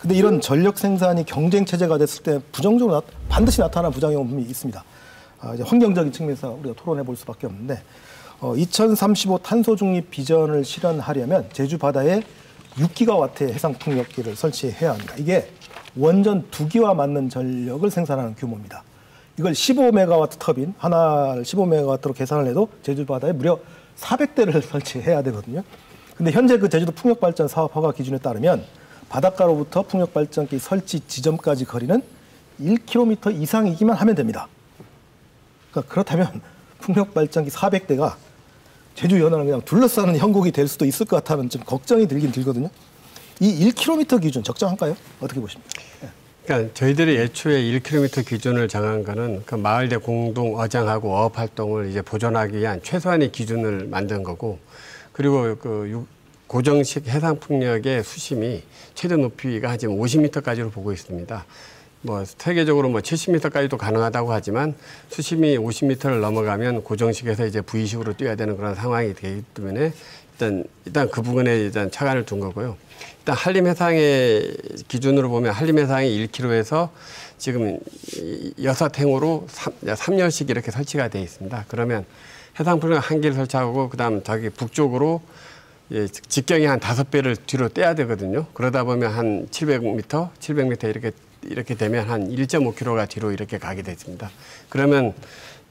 근데 이런 전력 생산이 경쟁 체제가 됐을 때 부정적으로 반드시 나타나는 부작용이 있습니다. 이제 환경적인 측면에서 우리가 토론해 볼 수밖에 없는데 2035 탄소 중립 비전을 실현하려면 제주 바다에 6기가와트의 해상 풍력기를 설치해야 합니다. 이게 원전 2기와 맞는 전력을 생산하는 규모입니다. 이걸 15메가와트 터빈 하나를 15메가와트로 계산을 해도 제주 바다에 무려 400대를 설치해야 되거든요. 근데 현재 그 제주도 풍력발전 사업 허가 기준에 따르면 바닷가로부터 풍력발전기 설치 지점까지 거리는 1km 이상이기만 하면 됩니다. 그러니까 그렇다면 풍력발전기 400대가 제주 연안을 그냥 둘러싸는 형국이 될 수도 있을 것 같다는 좀 걱정이 들긴 들거든요. 이 1km 기준 적정한가요? 어떻게 보십니까? 그러니까 저희들이 애초에 1km 기준을 정한 거는 그 마을대 공동 어장하고 어업 활동을 이제 보존하기 위한 최소한의 기준을 만든 거고, 그리고 그 고정식 해상 풍력의 수심이 최대 높이가 한 지금 50m까지로 보고 있습니다. 뭐 세계적으로 뭐 70m까지도 가능하다고 하지만 수심이 50m를 넘어가면 고정식에서 이제 V식으로 뛰어야 되는 그런 상황이 되기 때문에 일단 그 부분에 일단 차관을 둔 거고요. 일단 한림해상의 기준으로 보면 한림해상이 1km에서 지금 6행으로 3년씩 이렇게 설치가 되어 있습니다. 그러면 해상풍력 1기를 설치하고 그다음 저기 북쪽으로 직경이 한 5배를 뒤로 떼야 되거든요. 그러다 보면 한 700m 이렇게 되면 한 1.5km가 뒤로 이렇게 가게 됐습니다. 그러면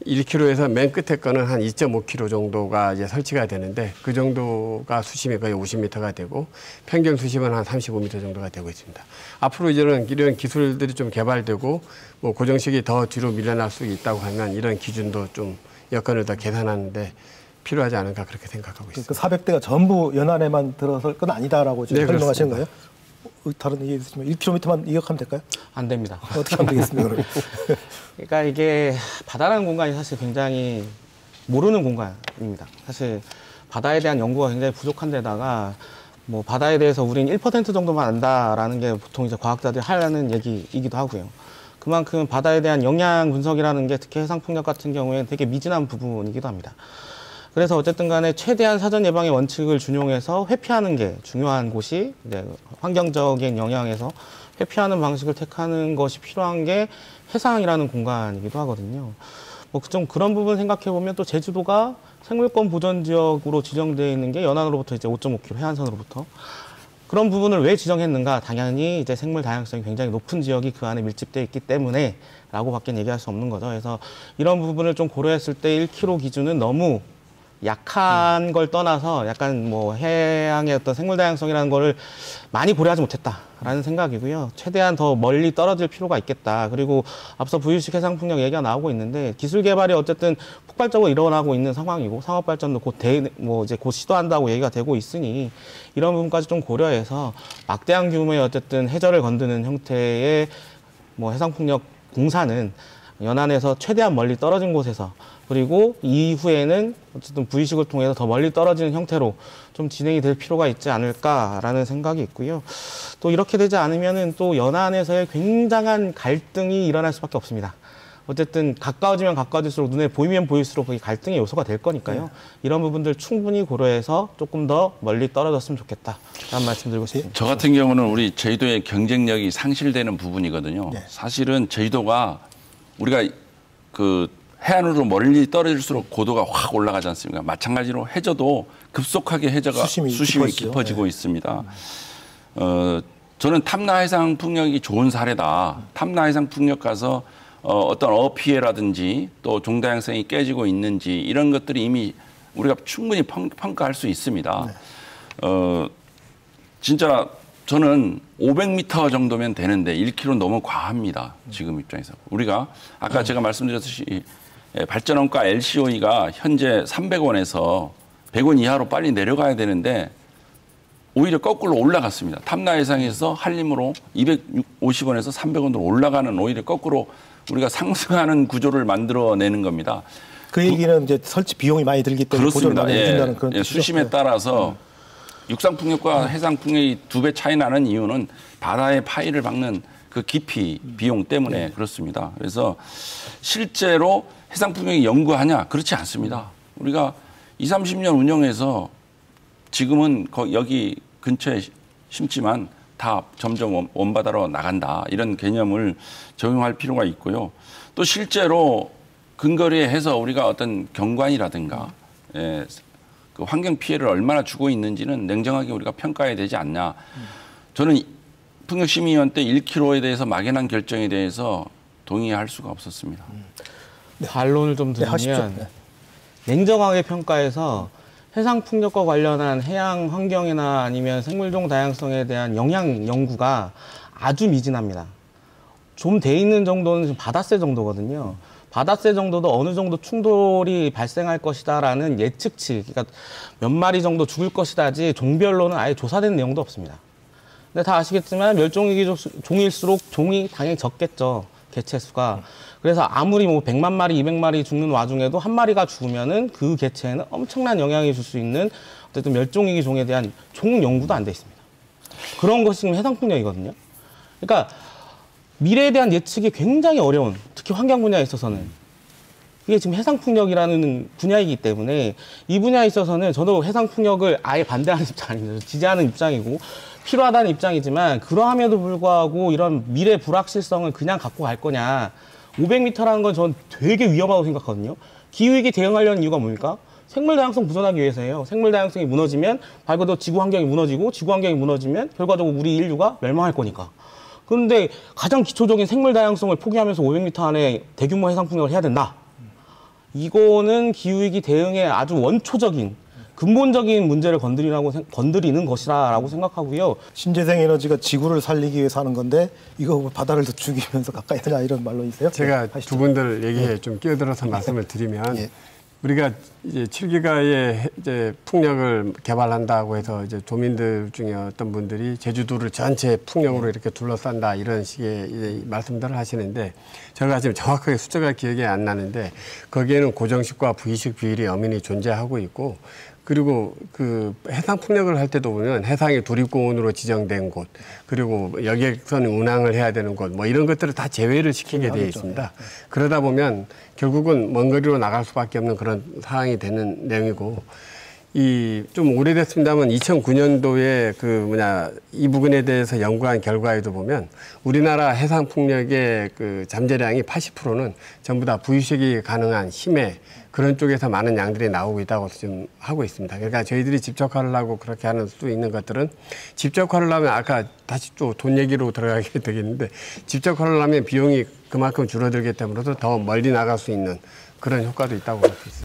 1km에서 맨 끝에 거는 한 2.5km 정도가 이제 설치가 되는데 그 정도가 수심이 거의 50m가 되고 평균 수심은 한 35m 정도가 되고 있습니다. 앞으로 이제는 이런 기술들이 좀 개발되고 뭐 고정식이 더 뒤로 밀려날 수 있다고 하면 이런 기준도 좀 여건을 더 계산하는데 필요하지 않을까 그렇게 생각하고 있습니다. 그 400대가 전부 연안에만 들어설 건 아니다라고 지금 설명하시는 거예요? 다른 얘기 있으시면 1km만 이역하면 될까요? 안 됩니다. 어떻게 하면 되겠습니까, 그러면? 그러니까 이게 바다라는 공간이 사실 굉장히 모르는 공간입니다. 사실 바다에 대한 연구가 굉장히 부족한 데다가 뭐 바다에 대해서 우린 1% 정도만 안다라는 게 보통 이제 과학자들이 하려는 얘기이기도 하고요. 그만큼 바다에 대한 영향 분석이라는 게 특히 해상풍력 같은 경우에는 되게 미진한 부분이기도 합니다. 그래서 어쨌든 간에 최대한 사전 예방의 원칙을 준용해서 회피하는 게 중요한 곳이 이제 환경적인 영향에서 회피하는 방식을 택하는 것이 필요한 게 해상이라는 공간이기도 하거든요. 뭐 좀 그런 부분 생각해 보면 또 제주도가 생물권 보전 지역으로 지정되어 있는 게 연안으로부터 이제 5.5km 해안선으로부터 그런 부분을 왜 지정했는가? 당연히 이제 생물 다양성이 굉장히 높은 지역이 그 안에 밀집되어 있기 때문에 라고밖에 얘기할 수 없는 거죠. 그래서 이런 부분을 좀 고려했을 때 1km 기준은 너무 약한 걸 떠나서 약간 뭐 해양의 어떤 생물 다양성이라는 거를 많이 고려하지 못했다라는 생각이고요. 최대한 더 멀리 떨어질 필요가 있겠다. 그리고 앞서 부유식 해상풍력 얘기가 나오고 있는데 기술 개발이 어쨌든 폭발적으로 일어나고 있는 상황이고 상업 발전도 곧 시도한다고 얘기가 되고 있으니 이런 부분까지 좀 고려해서 막대한 규모의 어쨌든 해저를 건드는 형태의 뭐 해상풍력 공사는 연안에서 최대한 멀리 떨어진 곳에서 그리고 이후에는 어쨌든 V식을 통해서 더 멀리 떨어지는 형태로 좀 진행이 될 필요가 있지 않을까라는 생각이 있고요. 또 이렇게 되지 않으면은 또 연안에서의 굉장한 갈등이 일어날 수밖에 없습니다. 어쨌든 가까워지면 가까워질수록 눈에 보이면 보일수록 그게 갈등의 요소가 될 거니까요. 이런 부분들 충분히 고려해서 조금 더 멀리 떨어졌으면 좋겠다라는 말씀 드리고 싶습니다. 저 같은 경우는 우리 제주도의 경쟁력이 상실되는 부분이거든요. 사실은 제주도가 우리가 그 해안으로 멀리 떨어질수록 고도가 확 올라가지 않습니까? 마찬가지로 해저도 급속하게 해저가 수심이 깊어지고 있습니다. 저는 탐라 해상 풍력이 좋은 사례다. 탐라 해상 풍력 가서 어떤 어피해라든지 또 종다양성이 깨지고 있는지 이런 것들이 이미 우리가 충분히 평가할 수 있습니다. 진짜 저는 500m 정도면 되는데 1km 너무 과합니다. 지금 입장에서. 우리가 아까 제가 말씀드렸듯이 발전원가 LCOE가 현재 300원에서 100원 이하로 빨리 내려가야 되는데 오히려 거꾸로 올라갔습니다. 탐라해상에서 한림으로 250원에서 300원으로 올라가는 오히려 거꾸로 우리가 상승하는 구조를 만들어내는 겁니다. 그 얘기는 이제 설치 비용이 많이 들기 때문에 그렇습니다. 보존을 많이 해준다는 그런 뜻이죠. 수심에 따라서 육상풍력과 해상풍력이 2배 차이 나는 이유는 바다의 파이를 박는 그 깊이 비용 때문에 그렇습니다. 그래서 실제로 해상풍력이 연구하냐? 그렇지 않습니다. 우리가 20, 30년 운영해서 지금은 여기 근처에 심지만 다 점점 원바다로 나간다. 이런 개념을 적용할 필요가 있고요. 또 실제로 근거리에 해서 우리가 어떤 경관이라든가 그 환경 피해를 얼마나 주고 있는지는 냉정하게 우리가 평가해야 되지 않냐. 저는 풍력심의위원 때 1km에 대해서 막연한 결정에 대해서 동의할 수가 없었습니다. 반론을 좀 드리면 냉정하게 평가해서 해상 풍력과 관련한 해양 환경이나 아니면 생물종 다양성에 대한 영향 연구가 아주 미진합니다. 좀 돼 있는 정도는 지금 바다새 정도거든요. 바다새 정도도 어느 정도 충돌이 발생할 것이다라는 예측치, 그러니까 몇 마리 정도 죽을 것이다지 종별로는 아예 조사된 내용도 없습니다. 근데 다 아시겠지만 멸종위기 종일수록 종이 당연히 적겠죠. 개체 수가. 그래서 아무리 뭐 100만 마리, 200마리 죽는 와중에도 한 마리가 죽으면은 그 개체에는 엄청난 영향을 줄 수 있는 어쨌든 멸종위기 종에 대한 종 연구도 안 돼 있습니다. 그런 것이 지금 해상풍력이거든요. 그러니까 미래에 대한 예측이 굉장히 어려운, 특히 환경 분야에 있어서는 이게 지금 해상풍력이라는 분야이기 때문에 이 분야에 있어서는 저도 해상풍력을 아예 반대하는 입장 아닙니다. 지지하는 입장이고 필요하다는 입장이지만 그러함에도 불구하고 이런 미래 불확실성을 그냥 갖고 갈 거냐. 500m라는 건 전 되게 위험하다고 생각하거든요. 기후위기 대응하려는 이유가 뭡니까? 생물 다양성 보존하기 위해서예요. 생물 다양성이 무너지면 말 그대로 지구 환경이 무너지고 지구 환경이 무너지면 결과적으로 우리 인류가 멸망할 거니까. 그런데 가장 기초적인 생물 다양성을 포기하면서 500m 안에 대규모 해상 풍력을 해야 된다. 이거는 기후위기 대응의 아주 원초적인 근본적인 문제를 건드리는 것이라고 생각하고요. 신재생 에너지가 지구를 살리기 위해서 하는 건데 이거 바다를 더 죽이면서 가까이 하냐 이런 말론이세요? 제가 두 분들 얘기에 좀 끼어들어서 말씀을 드리면 우리가 이제 7기가의 이제 풍력을 개발한다고 해서 이제 도민들 중에 어떤 분들이 제주도를 전체 풍력으로 이렇게 둘러싼다 이런 식의 이제 말씀들을 하시는데 제가 지금 정확하게 숫자가 기억이 안 나는데 거기에는 고정식과 부의식 비율이 엄연히 존재하고 있고 그리고 그 해상 풍력을 할 때도 보면 해상이 도립공원으로 지정된 곳 그리고 여객선 운항을 해야 되는 곳 뭐 이런 것들을 다 제외를 시키게 되어 있습니다. 그러다 보면 결국은 먼 거리로 나갈 수밖에 없는 그런 상황이 되는 내용이고 이 좀 오래됐습니다만 2009년도에 이 부분에 대해서 연구한 결과에도 보면 우리나라 해상 풍력의 그 잠재량이 80%는 전부 다 부유식이 가능한 심해 그런 쪽에서 많은 양들이 나오고 있다고 지금 하고 있습니다. 그러니까 저희들이 집적화를 하고 그렇게 하는 수 있는 것들은 집적화를 하면 아까 다시 또 돈 얘기로 들어가게 되겠는데 집적화를 하면 비용이 그만큼 줄어들기 때문에 더 멀리 나갈 수 있는 그런 효과도 있다고 볼 수 있습니다.